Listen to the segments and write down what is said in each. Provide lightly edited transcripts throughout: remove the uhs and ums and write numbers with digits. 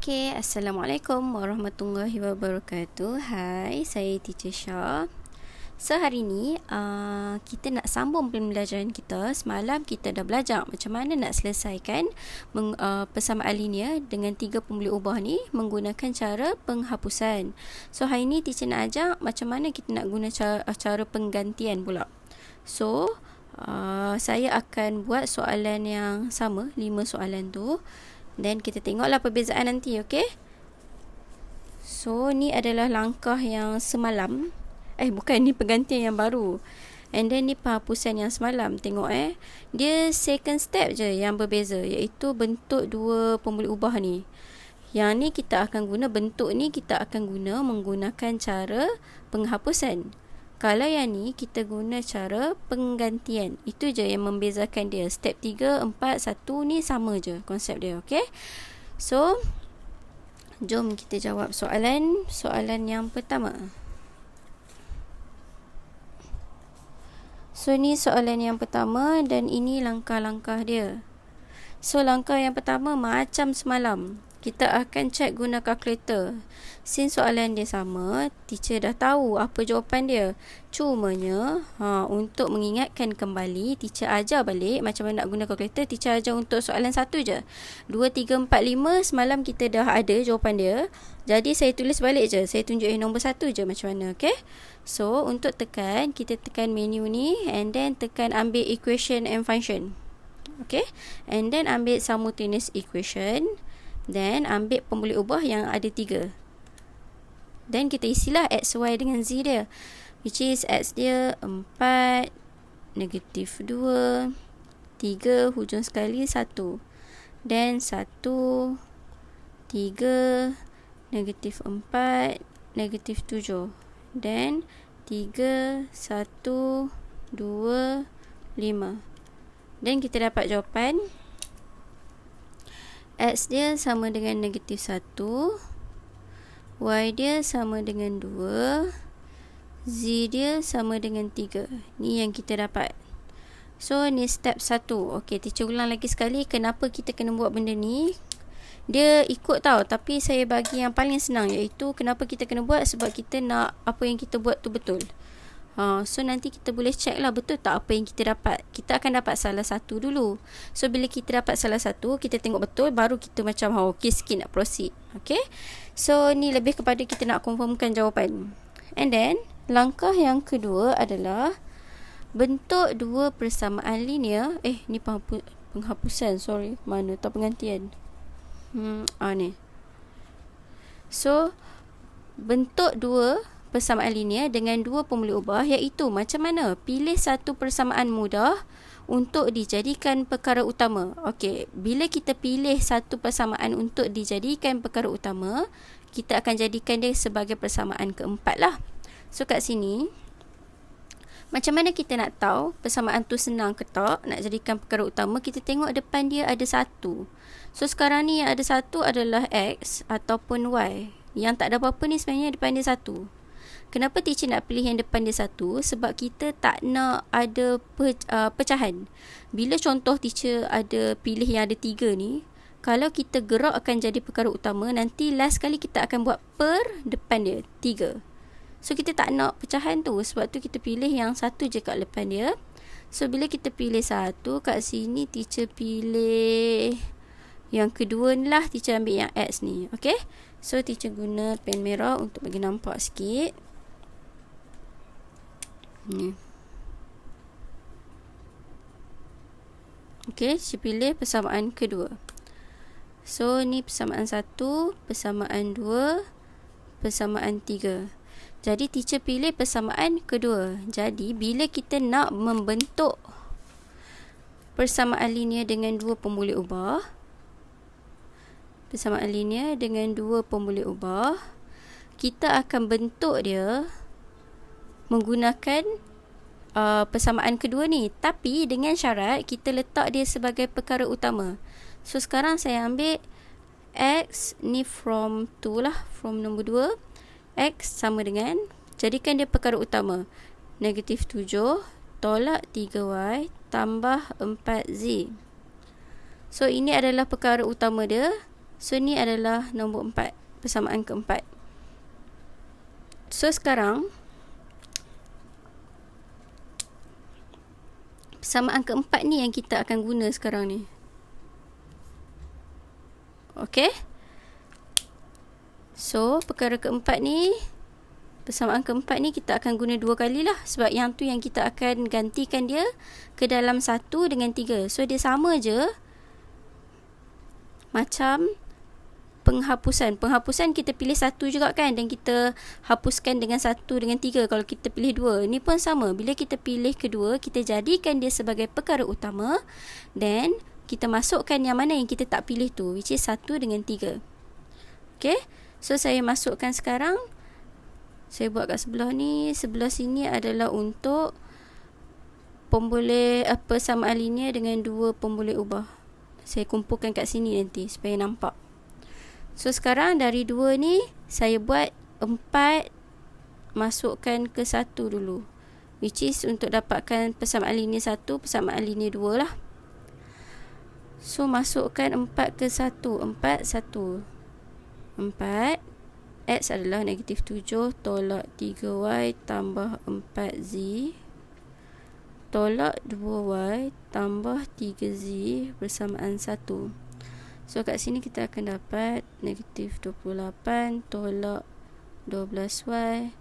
Okey, Assalamualaikum warahmatullahi wabarakatuh. Hai, saya Teacher Syah. So, hari ni kita nak sambung pembelajaran kita. Semalam kita dah belajar macam mana nak selesaikan persamaan linear dengan 3 pemboleh ubah ni menggunakan cara penghapusan. So, hari ni teacher nak ajar macam mana kita nak guna cara penggantian pula. So, saya akan buat soalan yang sama, 5 soalan tu. Dan kita tengoklah perbezaan nanti, okey? So, ni adalah langkah yang semalam. Bukan, ni penggantian yang baru. And then ni penghapusan yang semalam. Tengok dia second step je yang berbeza, iaitu bentuk dua pemboleh ubah ni. Yang ni kita akan guna, bentuk ni kita akan guna menggunakan cara penghapusan. Kalau yang ni kita guna cara penggantian. Itu je yang membezakan dia. Step 3, 4, 1 ni sama je konsep dia, okey? So, jom kita jawab soalan yang pertama. So, ni soalan yang pertama dan ini langkah-langkah dia. So, langkah yang pertama macam semalam. Kita akan check guna kalkulator. Since soalan dia sama, teacher dah tahu apa jawapan dia. Cumanya, untuk mengingatkan kembali, teacher ajar balik macam mana nak guna kalkulator. Teacher ajar untuk soalan satu je. 2, 3, 4, 5 semalam kita dah ada jawapan dia. Jadi saya tulis balik je. Saya tunjuk nombor 1 je macam mana, okay? So, untuk tekan, kita tekan menu ni and then tekan ambil equation and function. Okay? And then ambil simultaneous equation. Then ambil pemboleh ubah yang ada 3. Then kita isilah x, y dengan z dia. Which is x dia 4, negatif 2, 3, hujung sekali 1. Then 1, 3, negatif 4, negatif 7. Then 3, 1, 2, 5. Then kita dapat jawapan. X dia sama dengan negatif 1, Y dia sama dengan 2, Z dia sama dengan 3. Ni yang kita dapat. So, ni step 1. Okey, teacher ulang lagi sekali. Kenapa kita kena buat benda ni? Dia ikut tau, tapi saya bagi yang paling senang, iaitu kenapa kita kena buat, sebab kita nak apa yang kita buat tu betul. So nanti kita boleh check lah betul tak apa yang kita dapat. Kita akan dapat salah satu dulu. So bila kita dapat salah satu, kita tengok betul, baru kita macam okey sikit nak proceed. Okay. So ni lebih kepada kita nak confirmkan jawapan. And then langkah yang kedua adalah bentuk dua persamaan linear. Ni penghapusan, sorry. Mana tak penggantian. Ni. So bentuk dua persamaan linear dengan dua pemboleh ubah, iaitu macam mana? Pilih satu persamaan mudah untuk dijadikan perkara utama. Okey, bila kita pilih satu persamaan untuk dijadikan perkara utama, kita akan jadikan dia sebagai persamaan keempat lah. So kat sini, macam mana kita nak tahu persamaan tu senang ke tak nak jadikan perkara utama? Kita tengok depan dia ada 1. So sekarang ni yang ada 1 adalah X ataupun Y. Yang tak ada apa-apa ni sebenarnya depan dia 1. Kenapa teacher nak pilih yang depan dia 1? Sebab kita tak nak ada pecahan. Bila contoh teacher ada pilih yang ada 3 ni, kalau kita gerak akan jadi perkara utama, nanti last kali kita akan buat per depan dia 3. So kita tak nak pecahan tu, sebab tu kita pilih yang 1 je kat depan dia. So bila kita pilih 1, kat sini teacher pilih yang kedua ni lah, teacher ambil yang X ni. Okay? So teacher guna pen merah untuk bagi nampak sikit. Ni. Okey, saya pilih persamaan kedua. So, ni persamaan 1, persamaan 2, persamaan 3. Jadi, teacher pilih persamaan kedua. Jadi, bila kita nak membentuk persamaan linear dengan dua pemboleh ubah, persamaan linear dengan dua pemboleh ubah, kita akan bentuk dia menggunakan persamaan kedua ni, tapi dengan syarat kita letak dia sebagai perkara utama. So sekarang saya ambil X ni from 2 lah, from nombor 2. X sama dengan, jadikan dia perkara utama, negatif 7 tolak 3Y tambah 4Z. So ini adalah perkara utama dia. So ni adalah nombor 4, persamaan keempat. So sekarang persamaan keempat ni yang kita akan guna sekarang ni. Okey. So perkara keempat ni, persamaan keempat ni kita akan guna 2 kali lah, sebab yang tu yang kita akan gantikan dia ke dalam 1 dengan 3. So dia sama je macam penghapusan. Penghapusan kita pilih 1 juga kan, dan kita hapuskan dengan 1 dengan 3 kalau kita pilih 2. Ni pun sama, bila kita pilih kedua, kita jadikan dia sebagai perkara utama, dan kita masukkan yang mana yang kita tak pilih tu, which is 1 dengan 3. Okay, so saya masukkan sekarang. Saya buat kat sebelah ni. Sebelah sini adalah untuk persamaan linear dengan 2 pemboleh ubah. Saya kumpulkan kat sini nanti supaya nampak. So sekarang dari 2 ni saya buat 4 masukkan ke 1 dulu, which is untuk dapatkan persamaan linear 1, persamaan linear 2 lah. So masukkan 4 ke 1. 4 X adalah negatif 7 tolak 3Y tambah 4Z tolak 2Y tambah 3Z bersamaan 1. So kat sini kita akan dapat negatif 28 tolak 12Y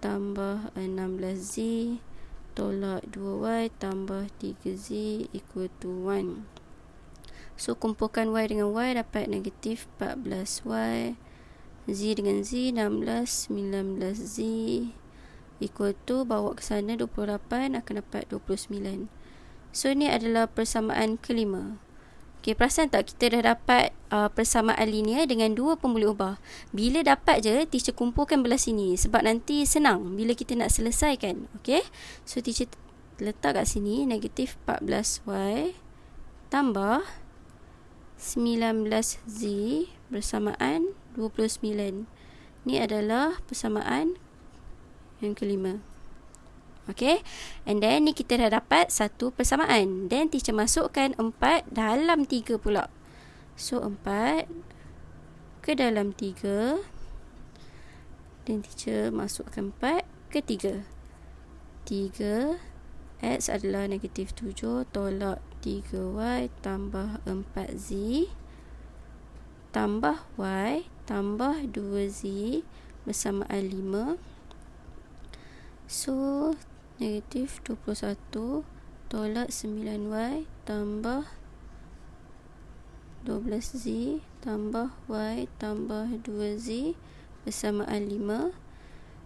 tambah 16Z tolak 2Y tambah 3Z equal to 1. So kumpulkan Y dengan Y dapat negatif 14Y, Z dengan Z 16, 19Z equal to, bawa ke sana 28 akan dapat 29. So ni adalah persamaan kelima. Okay, perasan tak kita dah dapat persamaan linear dengan 2 pemboleh ubah. Bila dapat je, teacher kumpulkan belah sini, sebab nanti senang bila kita nak selesaikan. Okay, so teacher letak kat sini negatif 14Y tambah 19Z bersamaan 29. Ni adalah persamaan yang kelima. Okay, and then ni kita dah dapat satu persamaan. Then teacher masukkan 4 dalam 3 pula. So 4 ke dalam 3, dan teacher masukkan 4 ke 3. 3 X adalah negatif 7 tolak 3Y tambah 4Z tambah Y tambah 2Z bersamaan 5. So negatif 21 tolak 9Y tambah 12Z tambah Y tambah 2Z bersamaan 5.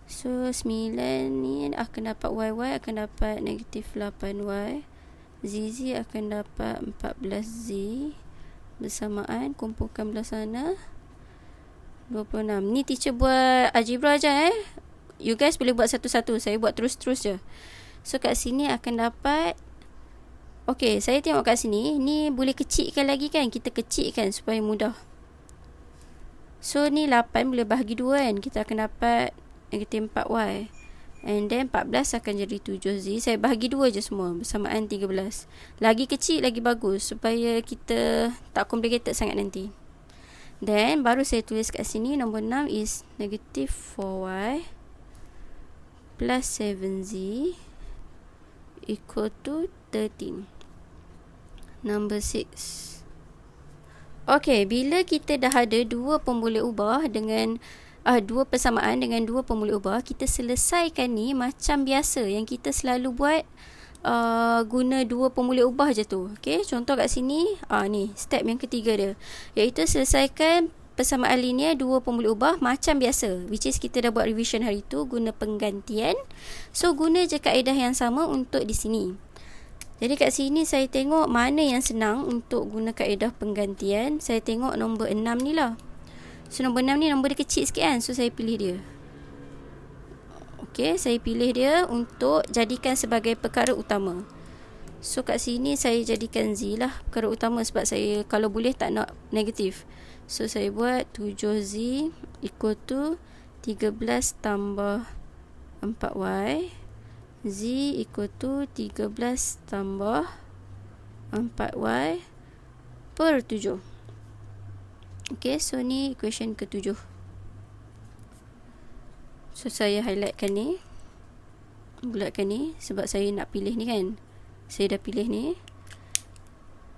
So 9 ni akan dapat YY akan dapat negatif 8Y, ZZ akan dapat 14Z bersamaan, kumpulkan belah sana 26. Ni teacher buat algebra je You guys boleh buat satu-satu, saya buat terus-terus je. So kat sini akan dapat, okay, saya tengok kat sini, ni boleh kecilkan lagi kan, kita kecilkan supaya mudah. So ni 8 boleh bahagi 2 kan, kita akan dapat negatif 4Y, and then 14 akan jadi 7Z. Saya bahagi 2 je semua bersamaan 13. Lagi kecil lagi bagus supaya kita tak complicated sangat nanti. Then baru saya tulis kat sini nombor 6 is negatif 4Y plus 7Z equal to 13. Number 6. Okay, bila kita dah ada 2 pemboleh ubah dengan 2 persamaan dengan 2 pemboleh ubah, kita selesaikan ni macam biasa yang kita selalu buat, guna 2 pemboleh ubah je tu. Okay, contoh kat sini, ni step yang ketiga dia, iaitu selesaikan persamaan linear 2 pemboleh ubah macam biasa, which is kita dah buat revision hari tu guna penggantian. So guna je kaedah yang sama untuk di sini. Jadi kat sini saya tengok mana yang senang untuk guna kaedah penggantian. Saya tengok nombor 6 ni lah. So nombor 6 ni nombor dia kecil sikit kan, so saya pilih dia. Okay, saya pilih dia untuk jadikan sebagai perkara utama. So kat sini saya jadikan Z lah perkara utama, sebab saya kalau boleh tak nak negatif. So saya buat 7Z equal to 13 tambah 4Y, Z equal to 13 tambah 4Y per 7. Okay, so ni equation ke-7. So saya highlightkan ni, bulatkan ni, sebab saya nak pilih ni kan. Saya dah pilih ni.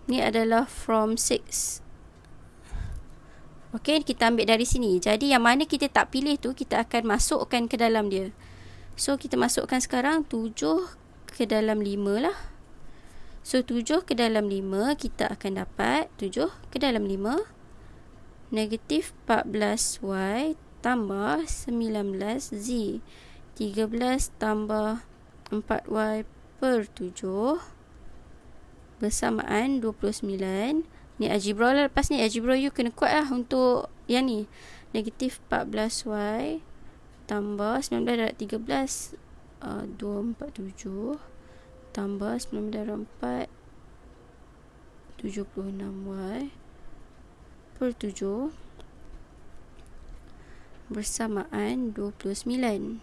Ni adalah from 6. Okay, kita ambil dari sini. Jadi yang mana kita tak pilih tu, kita akan masukkan ke dalam dia. So kita masukkan sekarang 7 ke dalam 5 lah. So 7 ke dalam 5, kita akan dapat 7 ke dalam 5 negatif 14y tambah 19z. 13 tambah 4y per 7 bersamaan 29. Ni algebra lah. Lepas ni algebra you kena kuat lah untuk yang ni. Negatif 14y tambah 19 darab 13 247 tambah 19 darab 4 76y per 7 bersamaan 29.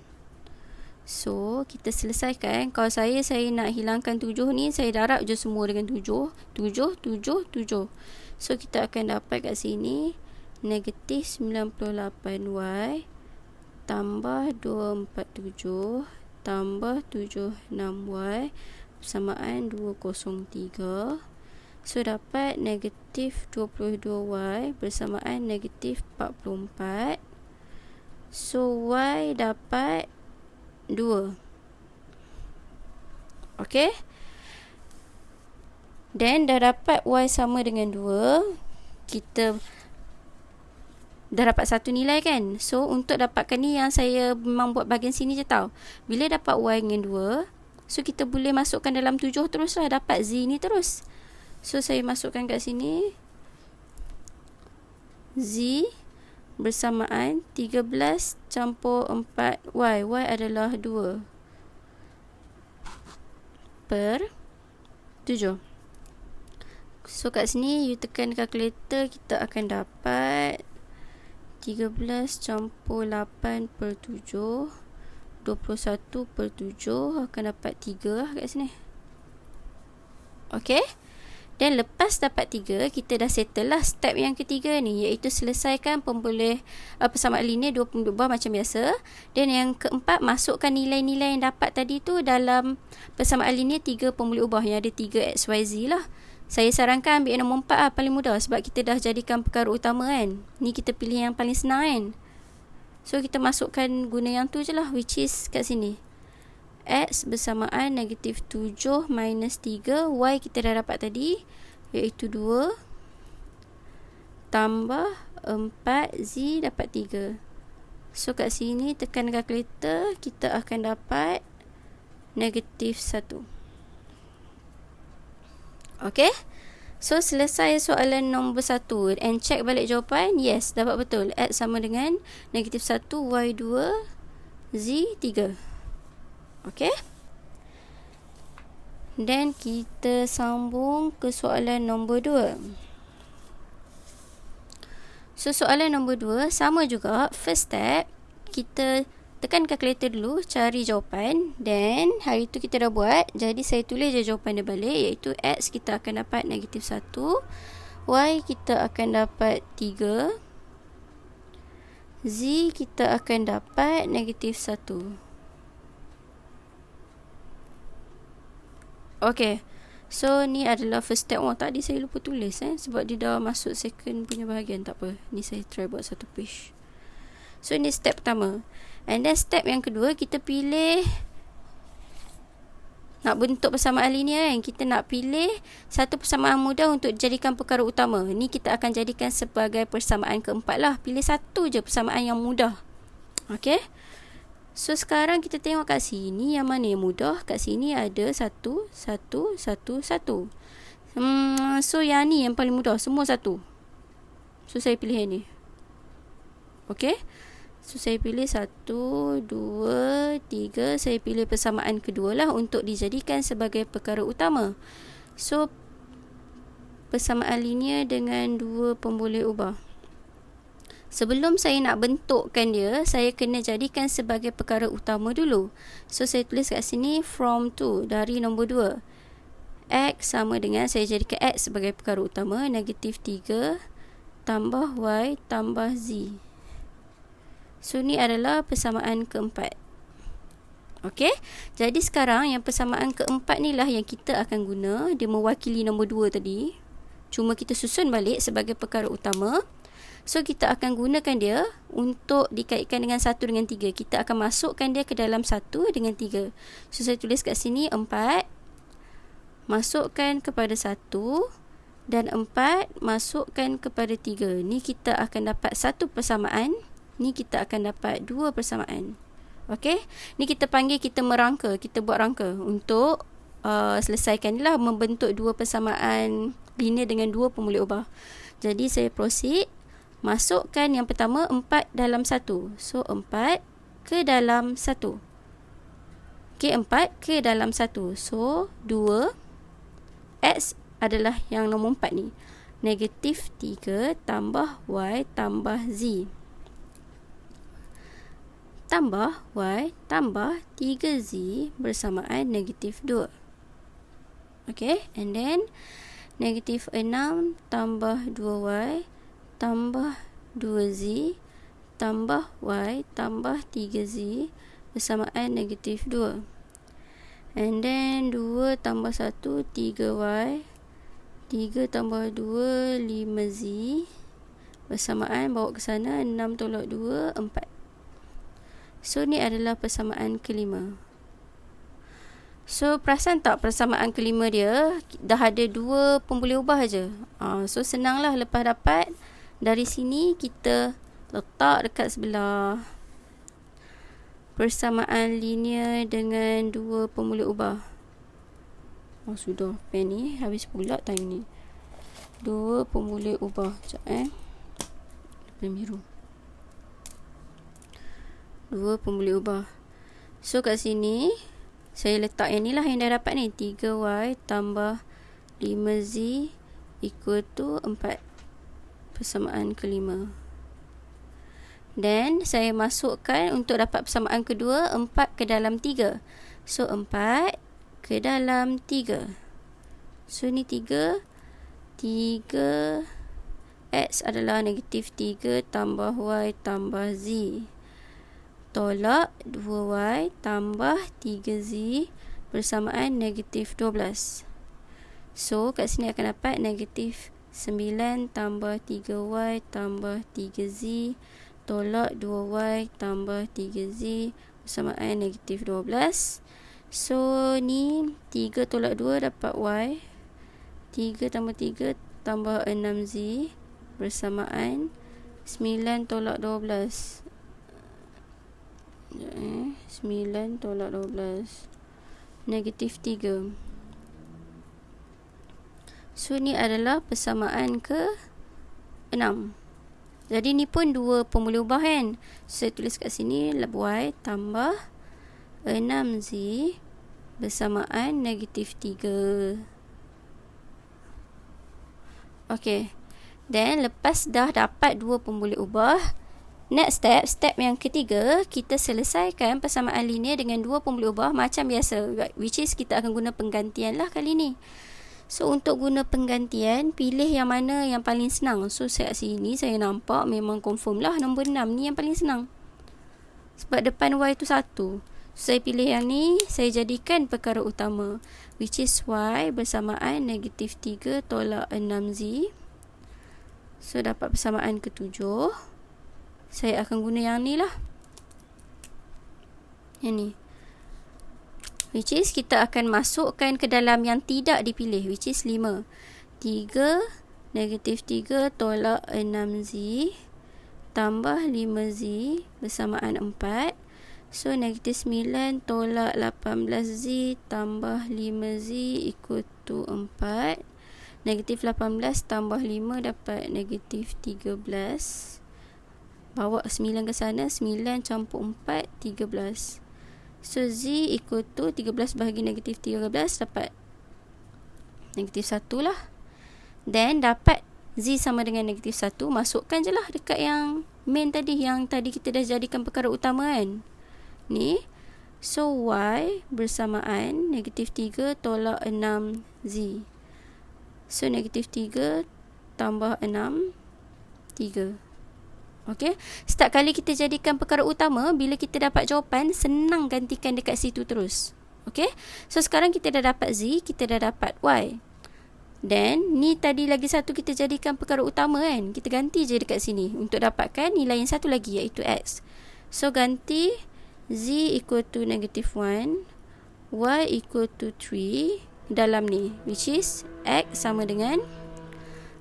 So kita selesaikan. Kalau saya nak hilangkan 7 ni, saya darab je semua dengan 7. 7, 7, 7. So kita akan dapat kat sini negatif 98y tambah 247 tambah 76y bersamaan 203. So dapat negatif 22y bersamaan negatif 44. So y dapat 2. Okay. Dan dah dapat y sama dengan 2. Kita dah dapat satu nilai kan. So untuk dapatkan ni, yang saya memang buat bahagian sini je tau. Bila dapat y dengan 2, so kita boleh masukkan dalam 7 terus lah. Dapat z ni terus. So saya masukkan kat sini z bersamaan 13 campur 4y. Y adalah 2 per 7. So kat sini you tekan kalkulator, kita akan dapat 13 campur 8 per 7 21 per 7 akan dapat 3 lah kat sini. Okay. Dan lepas dapat 3, kita dah settle lah step yang ketiga ni, iaitu selesaikan persamaan linear dua pemboleh ubah macam biasa. Dan yang keempat, masukkan nilai-nilai yang dapat tadi tu dalam persamaan linear 3 pemboleh ubah yang ada 3 XYZ lah. Saya sarankan ambil yang nombor 4 lah, paling mudah, sebab kita dah jadikan perkara utama kan. Ni kita pilih yang paling senang kan. So kita masukkan guna yang tu je lah, which is kat sini. X bersamaan negatif 7 minus 3. Y kita dah dapat tadi, iaitu 2 tambah 4. Z dapat 3. So kat sini tekan kalkulator, kita akan dapat negatif 1. Okay. So selesai soalan nombor 1. And check balik jawapan. Yes, dapat betul. X sama dengan negatif 1, Y 2, Z 3. Okay. Dan kita sambung ke soalan nombor 2. So soalan nombor 2 sama juga. First step, kita tekan kalkulator dulu, cari jawapan. Dan hari tu kita dah buat, jadi saya tulis je jawapan dia balik, iaitu X kita akan dapat negatif 1, Y kita akan dapat 3, Z kita akan dapat negatif 1. Okay. So ni adalah first step. Tadi saya lupa tulis sebab dia dah masuk second punya bahagian. Tak apa, ni saya try buat satu page. So ni step pertama. And then step yang kedua, kita pilih nak bentuk persamaan linear kan. Kita nak pilih satu persamaan mudah untuk jadikan perkara utama. Ni kita akan jadikan sebagai persamaan keempat lah. Pilih satu je persamaan yang mudah. Okay. So sekarang kita tengok kat sini yang mana yang mudah. Kat sini ada 1, 1, 1, 1. So yang ni yang paling mudah, semua 1. So saya pilih yang ni. Okay. So saya pilih 1, 2, 3. Saya pilih persamaan kedua lah untuk dijadikan sebagai perkara utama. So persamaan linear dengan 2 pemboleh ubah. Sebelum saya nak bentukkan dia, saya kena jadikan sebagai perkara utama dulu. So saya tulis kat sini from to, dari nombor 2. X sama dengan, saya jadikan X sebagai perkara utama, negatif 3 tambah Y tambah Z. So ni adalah persamaan keempat. Okey, jadi sekarang yang persamaan keempat ni lah yang kita akan guna. Dia mewakili nombor 2 tadi. Cuma kita susun balik sebagai perkara utama. So kita akan gunakan dia untuk dikaitkan dengan 1 dengan 3. Kita akan masukkan dia ke dalam 1 dengan 3. So saya tulis kat sini 4. Masukkan kepada 1. Dan 4 masukkan kepada 3. Ni kita akan dapat 1 persamaan. Ni kita akan dapat 2 persamaan. Okey, ni kita panggil kita merangka, kita buat rangka untuk selesaikan lah membentuk 2 persamaan linear dengan 2 pemulih ubah. Jadi saya proceed, masukkan yang pertama 4 dalam 1. So 4 ke dalam 1. Okey, 4 ke dalam 1. So 2 X adalah yang nombor 4 ni. Negatif 3 tambah Y tambah Z. Tambah Y tambah 3Z bersamaan negatif 2. Okay, and then negatif 6 tambah 2Y tambah 2Z tambah Y tambah 3Z bersamaan negatif 2. And then 2 tambah 1 3Y, 3 tambah 2 5Z bersamaan, bawa ke sana 6 tolak 2 4. So ni adalah persamaan kelima. So perasan tak persamaan kelima dia dah ada 2 pemboleh ubah aja. So senanglah lepas dapat dari sini kita letak dekat sebelah persamaan linear dengan 2 pemboleh ubah. Sudah pen ni habis pula time ni. 2 pemboleh ubah. Sekejap pen biru. 2 pemboleh ubah. So kat sini saya letak yang ni lah yang dah dapat ni. 3Y tambah 5Z equal to 4. Persamaan kelima. Dan saya masukkan untuk dapat persamaan kedua 4 ke dalam 3. So 4 ke dalam 3. So ni 3. 3 X adalah negatif 3 tambah Y tambah Z. Tolak 2Y tambah 3Z bersamaan negatif 12. So kat sini akan dapat negatif 9 tambah 3Y tambah 3Z tolak 2Y tambah 3Z bersamaan negatif 12. So ni 3 tolak 2 dapat Y. 3 tambah 3 tambah 6Z bersamaan 9 tolak 12. 9 tolak 12 negatif 3. So ni adalah persamaan ke 6. Jadi ni pun 2 pemboleh ubah kan. So, saya tulis kat sini Y tambah 6Z bersamaan negatif 3. Okay, then lepas dah dapat 2 pemboleh ubah, next step yang ketiga, kita selesaikan persamaan linear dengan 2 pemboleh ubah macam biasa, which is kita akan guna penggantian lah kali ni. So untuk guna penggantian, pilih yang mana yang paling senang. So kat sini saya nampak memang confirm lah nombor 6 ni yang paling senang, sebab depan Y tu 1. So saya pilih yang ni, saya jadikan perkara utama, which is Y bersamaan negatif 3 tolak 6Z. So dapat persamaan ke-7. Saya akan guna yang ni lah, yang ni, which is kita akan masukkan ke dalam yang tidak dipilih, which is 5. 3 negatif 3 tolak 6Z tambah 5Z bersamaan 4. So negatif 9 tolak 18Z tambah 5Z equal to 4. Negatif 18 tambah 5 dapat negatif 13. Bawa 9 ke sana, 9 campur 4, 13. So Z equal to 13 bahagi negatif 13 dapat negatif 1 lah. Then dapat Z sama dengan negatif 1, masukkan je lah dekat yang main tadi, yang tadi kita dah jadikan perkara utama kan. Ni, so Y bersamaan negatif 3 tolak 6Z. So negatif 3 tambah 6 3. Okey, setiap kali kita jadikan perkara utama, bila kita dapat jawapan, senang gantikan dekat situ terus. Okey, so sekarang kita dah dapat Z, kita dah dapat Y. Then, ni tadi lagi satu kita jadikan perkara utama kan. Kita ganti je dekat sini untuk dapatkan nilai yang satu lagi, iaitu X. So, ganti Z equal to -1, Y equal to 3 dalam ni, which is X sama dengan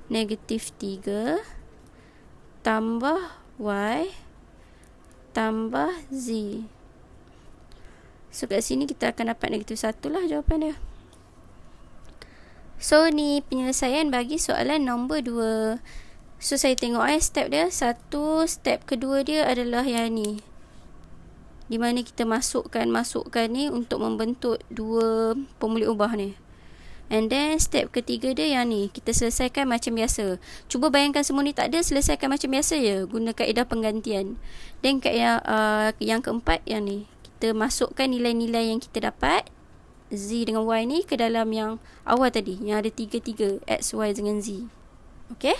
-3 tambah Y tambah Z. So, kat sini kita akan dapat -1 lah jawapan dia. So, ni penyelesaian bagi soalan nombor 2. So, saya tengok step dia. Satu, step kedua dia adalah yang ni, di mana kita masukkan ni untuk membentuk dua pemulih ubah ni. And then step ketiga dia yang ni, kita selesaikan macam biasa. Cuba bayangkan semua ni tak ada, selesaikan macam biasa je, guna kaedah penggantian. Dan yang keempat yang ni, kita masukkan nilai-nilai yang kita dapat Z dengan Y ni ke dalam yang awal tadi, yang ada 3 X, Y dengan Z. Okay.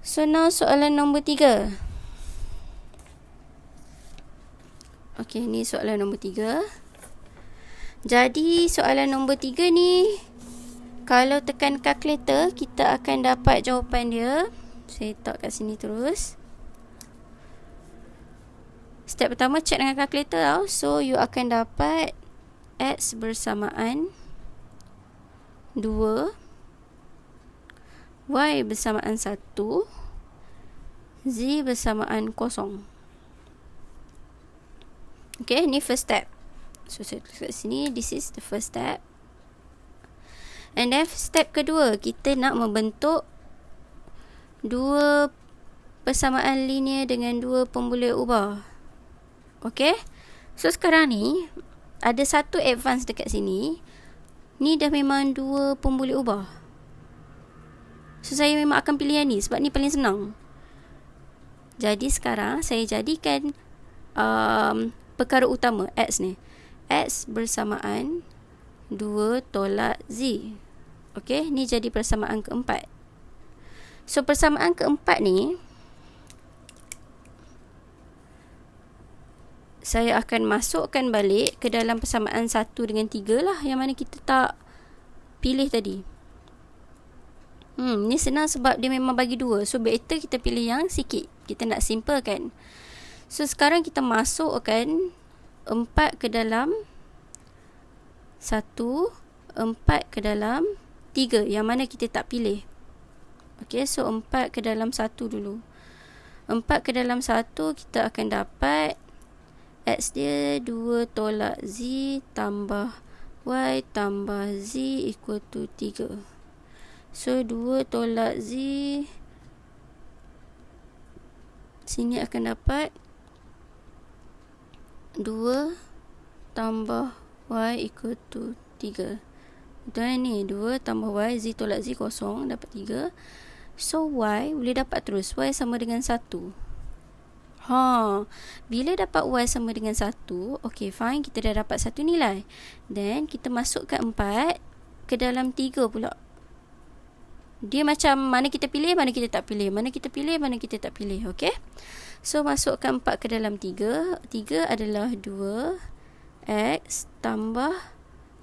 So now soalan nombor 3. Okay, ni soalan nombor 3. Jadi soalan nombor 3 ni, kalau tekan kalkulator, kita akan dapat jawapan dia. Saya letak kat sini terus. Step pertama, check dengan kalkulator tau. So you akan dapat X bersamaan 2, Y bersamaan 1, Z bersamaan 0. Okay, ni first step. So, saya tulis kat sini, this is the first step. And then, step kedua, kita nak membentuk dua persamaan linear dengan dua pemboleh ubah. Okay. So, sekarang ni, ada satu advance dekat sini. Ni dah memang dua pemboleh ubah. So, saya memang akan pilih yang ni, sebab ni paling senang. Jadi, sekarang, saya jadikan perkara utama, X ni. X bersamaan 2 tolak Z. Okey, ni jadi persamaan keempat. So, persamaan keempat ni, saya akan masukkan balik ke dalam persamaan 1 dengan 3 lah, yang mana kita tak pilih tadi. Ni senang sebab dia memang bagi 2. So, better kita pilih yang sikit. Kita nak simple kan. So, sekarang kita masukkan 4 ke dalam 1, 4 ke dalam 3, yang mana kita tak pilih. Okay, so 4 ke dalam 1 dulu. 4 ke dalam 1, kita akan dapat X dia 2 tolak Z tambah Y tambah Z equal to 3. So 2 tolak Z, sini akan dapat 2 tambah Y equal to 3. Dan ni 2 tambah Y, Z tolak Z kosong, dapat 3. So Y boleh dapat terus, Y sama dengan 1. Bila dapat Y sama dengan 1, okay fine, kita dah dapat satu nilai. Then kita masukkan 4 ke dalam 3 pula. Dia macam mana kita pilih, mana kita tak pilih, mana kita pilih, mana kita tak pilih. Okay. So masukkan 4 ke dalam 3. 3 adalah 2 X tambah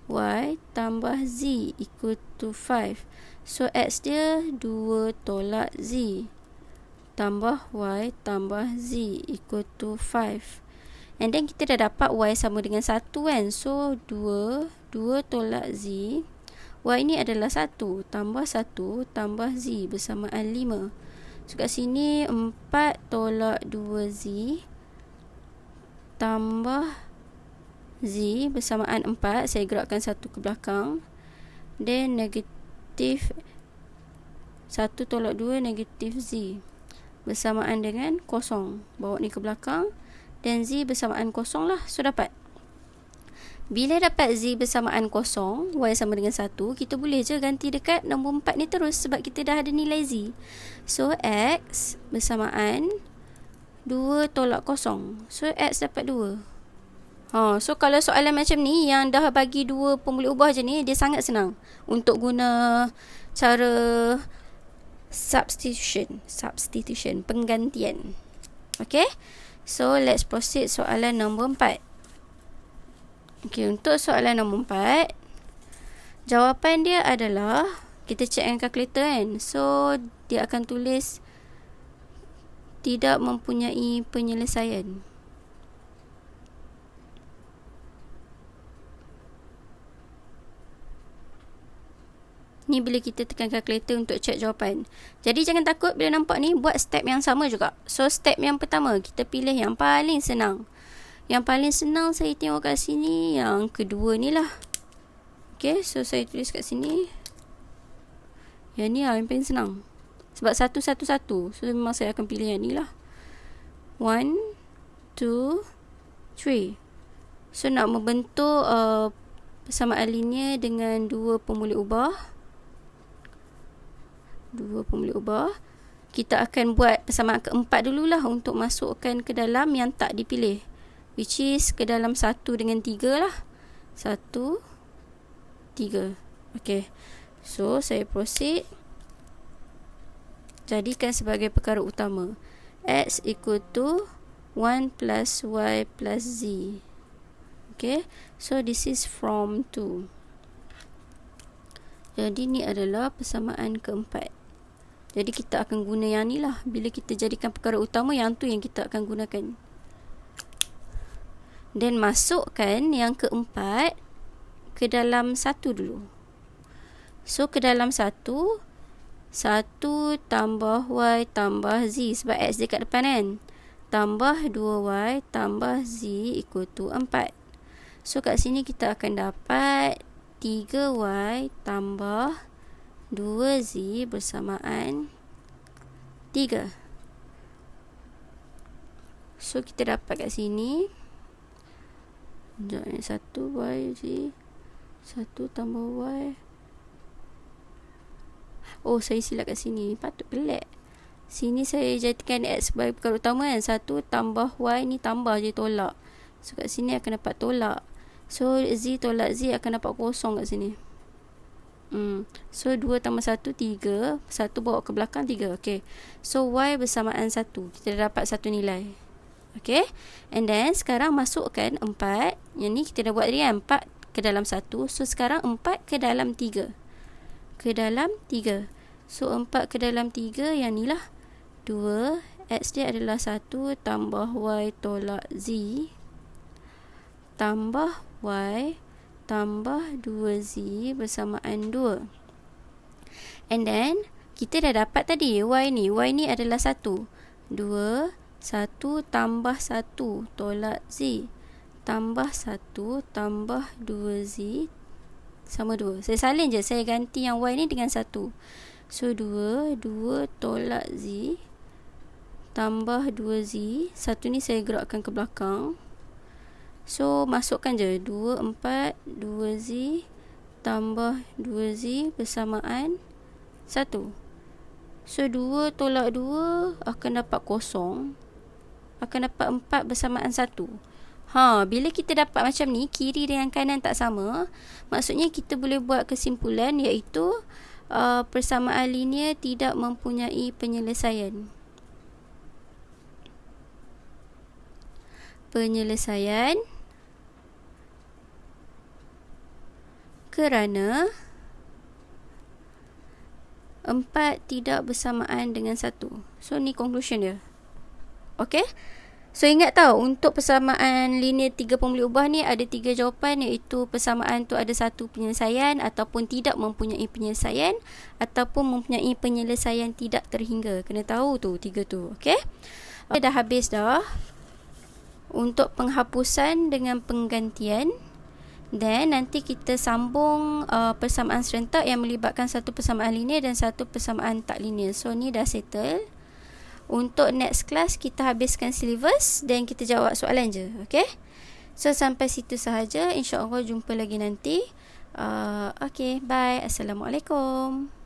Y tambah Z equal to 5. So X dia 2 tolak Z tambah Y tambah Z equal to 5. And then kita dah dapat Y sama dengan 1 kan. So 2 tolak Z, Y ni adalah 1 tambah 1 tambah Z bersamaan 5. So kat sini 4 tolak 2Z tambah Z bersamaan 4. Saya gerakkan 1 ke belakang. Then negatif 1 tolak 2 negatif Z bersamaan dengan 0. Bawa ni ke belakang. Dan Z bersamaan 0 lah. So dapat. Bila dapat Z bersamaan 0, Y sama dengan 1, kita boleh je ganti dekat nombor 4 ni terus, sebab kita dah ada nilai Z. So X bersamaan 2 tolak 0. So X dapat 2. So kalau soalan macam ni yang dah bagi dua pemboleh ubah je ni, dia sangat senang untuk guna cara Substitution, penggantian. Okay, so let's proceed soalan nombor 4. Okay, untuk soalan nombor 4, jawapan dia adalah, kita check dengan kalkulator kan. So dia akan tulis tidak mempunyai penyelesaian. Ni bila kita tekan kalkulator untuk check jawapan. Jadi jangan takut bila nampak ni, buat step yang sama juga. So step yang pertama, kita pilih yang paling senang. Yang paling senang saya tengok kat sini, yang kedua ni lah. Okay, so saya tulis kat sini. Yang ni lah yang paling senang. Sebab 1, 1, 1. So memang saya akan pilih yang ni lah. 1, 2, 3. So nak membentuk persamaan linear dengan dua pemulih ubah. Kita akan buat persamaan keempat dululah untuk masukkan ke dalam yang tak dipilih, which is ke dalam 1 dengan 3 lah. 1, 3. Okay, so saya proceed. Jadikan sebagai perkara utama. X equal to 1 plus Y plus Z. Okay, so this is from 2. Jadi ni adalah persamaan keempat. Jadi kita akan guna yang ni lah. Bila kita jadikan perkara utama, yang tu yang kita akan gunakan. Dan masukkan yang keempat ke dalam 1 dulu. So ke dalam 1 tambah Y tambah Z. Sebab X dekat depan kan. Tambah 2Y tambah Z equal to 4. So kat sini kita akan dapat 3Y tambah 2Z bersamaan 3. So kita dapat kat sini 1Y 1 tambah Y. Oh, saya silap kat sini. Patut pelik. Sini saya jadikan X sebagai perkara utama kan. 1 tambah Y ni tambah je, tolak. So kat sini akan dapat tolak. So Z tolak Z akan dapat kosong kat sini. So 2 tambah 1, 3. 1 bawa ke belakang, 3. Okay, so Y bersamaan 1. Kita dah dapat satu nilai. Okay, and then sekarang masukkan 4. Yang ni kita dah buat tadi kan, 4 ke dalam 1. So sekarang 4 ke dalam 3. Ke dalam 3. So 4 ke dalam 3, yang ni lah 2. X dia adalah 1 tambah Y tolak Z tambah Y tambah 2Z bersamaan 2. And then kita dah dapat tadi Y ni. Y ni adalah 1. 2, 1 tambah 1 tolak Z tambah 1 tambah 2Z sama 2. Saya salin je. Saya ganti yang Y ni dengan 1. So 2 tolak Z tambah 2Z. 1 ni saya gerakkan ke belakang. So masukkan je 2, 4, 2Z tambah 2Z bersamaan 1. So 2 tolak 2 akan dapat kosong. Akan dapat 4 bersamaan 1. Bila kita dapat macam ni, kiri dengan kanan tak sama, maksudnya kita boleh buat kesimpulan, iaitu persamaan linear tidak mempunyai penyelesaian. Kerana 4 tidak bersamaan dengan 1. So ni conclusion dia. Okay, so ingat tau, untuk persamaan linear 3 pemulih ubah ni ada 3 jawapan, iaitu persamaan tu ada 1 penyelesaian, ataupun tidak mempunyai penyelesaian, ataupun mempunyai penyelesaian tidak terhingga. Kena tahu tu 3 tu. Okay, dah habis dah untuk penghapusan dengan penggantian. Dan nanti kita sambung persamaan serentak yang melibatkan satu persamaan linear dan satu persamaan tak linear. So ni dah settle. Untuk next class kita habiskan syllabus dan kita jawab soalan je. Okay, so sampai situ sahaja. InsyaAllah jumpa lagi nanti. Okay, bye. Assalamualaikum.